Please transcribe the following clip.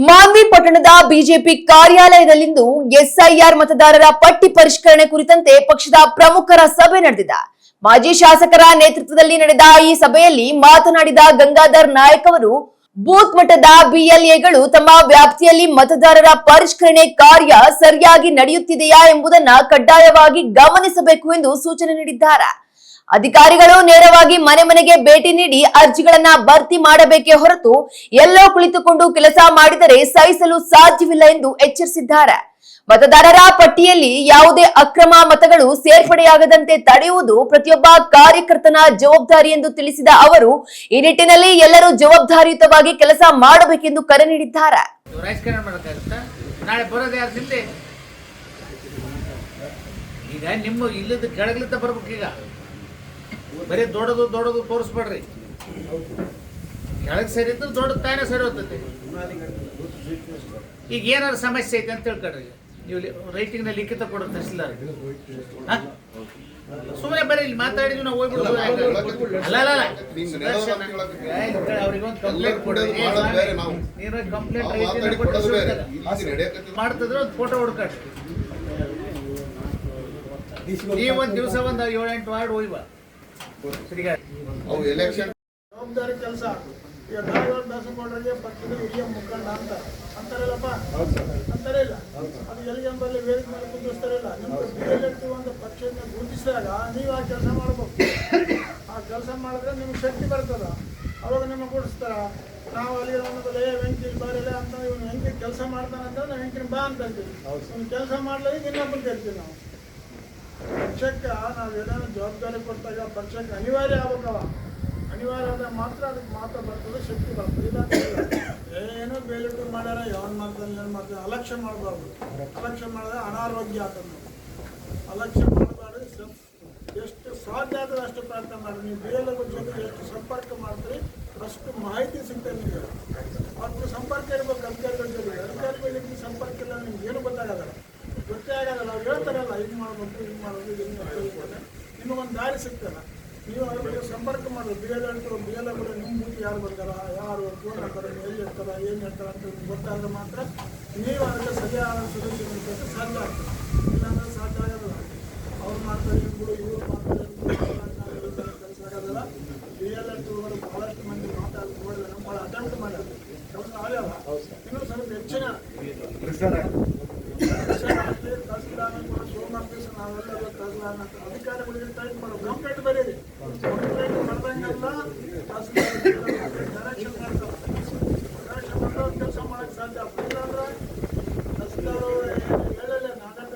ಮಾನ್ವಿ ಪಟ್ಟಣದ BJP ಕಾರ್ಯಾಲಯದಲ್ಲಿಂದು SIR ಮತದಾರರ ಪಟ್ಟಿ ಪರಿಷ್ಕರಣೆ ಕುರಿತಂತೆ ಪಕ್ಷದ ಪ್ರಮುಖರ ಸಭೆ ನಡೆದಿದೆ. ಮಾಜಿ ಶಾಸಕರ ನೇತೃತ್ವದಲ್ಲಿ ನಡೆದ ಈ ಸಭೆಯಲ್ಲಿ ಮಾತನಾಡಿದ ಗಂಗಾಧರ್ ನಾಯಕ್ ಅವರು ಬೂತ್ ಮಟ್ಟದ ಬಿಎಲ್ಎಗಳು ತಮ್ಮ ವ್ಯಾಪ್ತಿಯಲ್ಲಿ ಮತದಾರರ ಪರಿಷ್ಕರಣೆ ಕಾರ್ಯ ಸರಿಯಾಗಿ ನಡೆಯುತ್ತಿದೆಯಾ ಎಂಬುದನ್ನು ಕಡ್ಡಾಯವಾಗಿ ಗಮನಿಸಬೇಕು ಎಂದು ಸೂಚನೆ ನೀಡಿದ್ದಾರೆ. ಅಧಿಕಾರಿಗಳು ನೇರವಾಗಿ ಮನೆ ಮನೆಗೆ ಭೇಟಿ ನೀಡಿ ಅರ್ಜಿಗಳನ್ನ ಭರ್ತಿ ಮಾಡಬೇಕೇ ಹೊರತು ಎಲ್ಲೋ ಕುಳಿತುಕೊಂಡು ಕೆಲಸ ಮಾಡಿದರೆ ಸಹಿಸಲು ಸಾಧ್ಯವಿಲ್ಲ ಎಂದು ಎಚ್ಚರಿಸಿದ್ದಾರೆ. ಮತದಾರರ ಪಟ್ಟಿಯಲ್ಲಿ ಯಾವುದೇ ಅಕ್ರಮ ಮತಗಳು ಸೇರ್ಪಡೆಯಾಗದಂತೆ ತಡೆಯುವುದು ಪ್ರತಿಯೊಬ್ಬ ಕಾರ್ಯಕರ್ತನ ಜವಾಬ್ದಾರಿ ಎಂದು ತಿಳಿಸಿದ ಅವರು ಈ ನಿಟ್ಟಿನಲ್ಲಿ ಎಲ್ಲರೂ ಜವಾಬ್ದಾರಿಯುತವಾಗಿ ಕೆಲಸ ಮಾಡಬೇಕೆಂದು ಕರೆ ನೀಡಿದ್ದಾರೆ. ಈಗ ನಿಮ್ಮ ಇಲ್ಲದ ಕೆಳಗಲಿಂದ ಬರ್ಬೇಕು. ಈಗ ಬರೀ ದೊಡ್ಡದು ತೋರಿಸ್ಬೇಡ್ರಿ. ಕೆಳಗೆ ಸರಿ ಇದ್ದು ದೊಡ್ಡ ತಾನೇ ಸರಿ ಹೋಗ್ತೈತಿ. ಈಗ ಏನಾದ್ರು ಸಮಸ್ಯೆ ಐತೆ ಅಂತ ತಿಳ್ಕೊಡ್ರಿ, ನೀವು ರೈಟಿಂಗ್ನ ಲಿಖಿತ ಕೊಡೋ ತಹಸೀಲ್ದಾರ್ ಸುಮ್ಮನೆ ಬರೀ ಇಲ್ಲಿ ಮಾತಾಡಿದ್ವಿ ನಾವು ಹೋಗ್ಬಿಡೋದು. ಅಲ್ಲ ಅವ್ರಿಗೊಂದು ಕಂಪ್ಲೇಂಟ್ ಕೊಡಿ. ನೀನು ಕಂಪ್ಲೇಂಟ್ ಮಾಡ್ತಿದ್ರೆ ಒಂದು ಫೋಟೋ ಹುಡ್ಕಾಡ್ರಿ. ಈ ಒಂದು ದಿವಸ ಒಂದು 7-8 ವಾರ್ಡ್ ಹೋಯ್ವ ಜವಾಬ್ದಾರಿ ಕೆಲಸ. ಈಗ ಧಾರವಾಡ ಬೇಸಕೊಂಡ್ರಿಗೆ ಪಕ್ಷದ ಹಿರಿಯ ಮುಖಂಡ ಅಂತಾರಲ್ಲಪ್ಪ, ಅಂತಾರೆ ಇಲ್ಲ. ಅದು ಎಲ್ಲಿಗೆ ಬರಲಿ ವೇದಿಕೆ ಮೇಲೆ ಕುಂದಿಸ್ತಾರಿಲ್ಲ. ನಿಮ್ಗೆ ಒಂದು ಪಕ್ಷದಿಂದ ಗುರುತಿಸಿದಾಗ ನೀವು ಆ ಕೆಲಸ ಮಾಡ್ಬೇಕು. ಆ ಕೆಲಸ ಮಾಡಿದ್ರೆ ನಿಮ್ಗೆ ಶಕ್ತಿ ಬರ್ತದ. ಅವಾಗ ನಿಮಗೆ ಕೊಡಿಸ್ತಾರ. ನಾವು ಅಲ್ಲಿಗೆ ಒಂದು ವೆಂಕಿ ಬಾರಿಲ್ಲ ಅಂತ ಇವನು ಹೆಂಗೆ ಕೆಲಸ ಮಾಡ್ತಾನಂತ ನಾವು ಹೆಂಕಿನ ಬಾ ಅಂತ ಹೇಳ್ತೀವಿ. ಒಂದು ಕೆಲಸ ಮಾಡ್ಲಿಕ್ಕೆ ಇನ್ನೊಬ್ಬರು ಕೇಳ್ತೀವಿ. ನಾವು ಪಕ್ಷಕ್ಕೆ ನಾವು ಏನಾದ್ರು ಜವಾಬ್ದಾರಿ ಕೊಟ್ಟಾಗ ಪಕ್ಷಕ್ಕೆ ಅನಿವಾರ್ಯ ಆಗ್ಬೇಕವ. ಅನಿವಾರ್ಯ ಆದಾಗ ಮಾತ್ರ ಅದಕ್ಕೆ ಮಾತ್ರ ಬರ್ತದೆ, ಶಕ್ತಿ ಬರ್ತದೆ. ಇಲ್ಲ ಏನೋ ಬೇಲಿಟ್ಟು ಮಾಡ್ಯಾರ, ಯಾವನ್ ಮಾಡ್ತಾನೆ ಏನು ಮಾಡ್ತಾನೆ ಅಲಕ್ಷ್ಯ ಮಾಡಬಾರ್ದು. ಅಲಕ್ಷ್ಯ ಮಾಡಿದ್ರೆ ಅನಾರೋಗ್ಯ ಆಗ್ತದೆ. ಅಲಕ್ಷ್ಯ ಮಾಡಬಾರ್ದು. ಎಷ್ಟು ಸಾಧ್ಯ ಆಗ್ತದೆ ಅಷ್ಟು ಪ್ರಯತ್ನ ಮಾಡಿ. ನೀವು ಬೇರೆ ಜೊತೆಗೆ ಎಷ್ಟು ಸಂಪರ್ಕ ಮಾಡ್ತೀರಿ ಅಷ್ಟು ಮಾಹಿತಿ ಸಿಗ್ತದೆ ನಿಮಗೆ. ಮತ್ತು ಸಂಪರ್ಕ ಇರ್ಬೇಕು ಅಧಿಕಾರಿಗಳ ಜೊತೆಗೆ. ಅಧಿಕಾರಿಗಳಿಗೆ ಸಂಪರ್ಕ ಇಲ್ಲ ನಿಮ್ಗೆ ಏನು ಗೊತ್ತಾಗಲ್ಲ. ಗೊತ್ತೇ ಆಗೋದಲ್ಲ. ಅವ್ರು ಹೇಳ್ತಾರಲ್ಲ ಹಿಂಗೆ ಮಾಡ್ಬೇಕು, ಹಿಂಗೆ ಮಾಡೋದು, ಹಿಂಗೆ ನಿಮಗೊಂದು ದಾರಿ ಸಿಗ್ತಲ್ಲ. ನೀವು ಅದ್ರ ಬಗ್ಗೆ ಸಂಪರ್ಕ ಮಾಡೋದು. ಬಿ ಎಲ್ ಕೂಡ ನಿಮ್ಮ ಬೂತಿ ಯಾರು ಬರ್ತಾರ, ಯಾರು ಫೋನ್ ಹಾಕ್ತಾರೆ, ಎಲ್ಲಿ ಇರ್ತಾರ, ಏನು ಹೇಳ್ತಾರೆ ಅಂತ ಗೊತ್ತಾದ್ರೆ ಮಾತ್ರ ನೀವು ಅದಕ್ಕೆ ಸರಿಯಾದ ಸೊಲ್ಯೂಷನ್ ಇರ್ತದೆ ಸಾಧ್ಯ ಆಗ್ತದೆ. ಇಲ್ಲಾಂದ್ರೆ ಸಾಧ್ಯ ಆಗೋದಿಲ್ಲ. ಅವ್ರು ಮಾಡ್ತಾರೆ ಇವ್ರು ಮಾಡ್ತಾರೆ ಕೆಲಸ ಆಗೋದಿಲ್ಲ. ಬಿ ಎಲ್ ಬಹಳಷ್ಟು ಮಂದಿ ಮಾತಾಡಿ ನೋಡಿದ್ರೆ ಭಾಳ ಅಟೆಂಪ್ಟ್ ಮಾಡ್ಯಾರ. ಕೆಲಸ ಆಗ್ಯಾವ. ಇನ್ನೂ ಸ್ವಲ್ಪ ಹೆಚ್ಚಿನ ಅಧಿಕಾರಿಗಳಿಗೆ ಟೈಪ್ ಮಾಡೋದು. ಕಂಪ್ಲೇಂಟ್ ಬರೀರಿ. ಕಂಪ್ಲೇಂಟ್ ಮಾಡ್ದಂಗೆಲ್ಲ ತಹಸೀಲ್ದಾರ್ ಡೈರೆಕ್ಷನ್ ಮಾಡ್ತಾರೆ. ಡೈರೆಕ್ಷನ್ ಮಾಡಿದ್ರೆ ಕೆಲಸ ಮಾಡಕ್ಕೆ ಸಾಧ್ಯ ಆಗ್ತದೆ. ಇಲ್ಲಾಂದ್ರೆ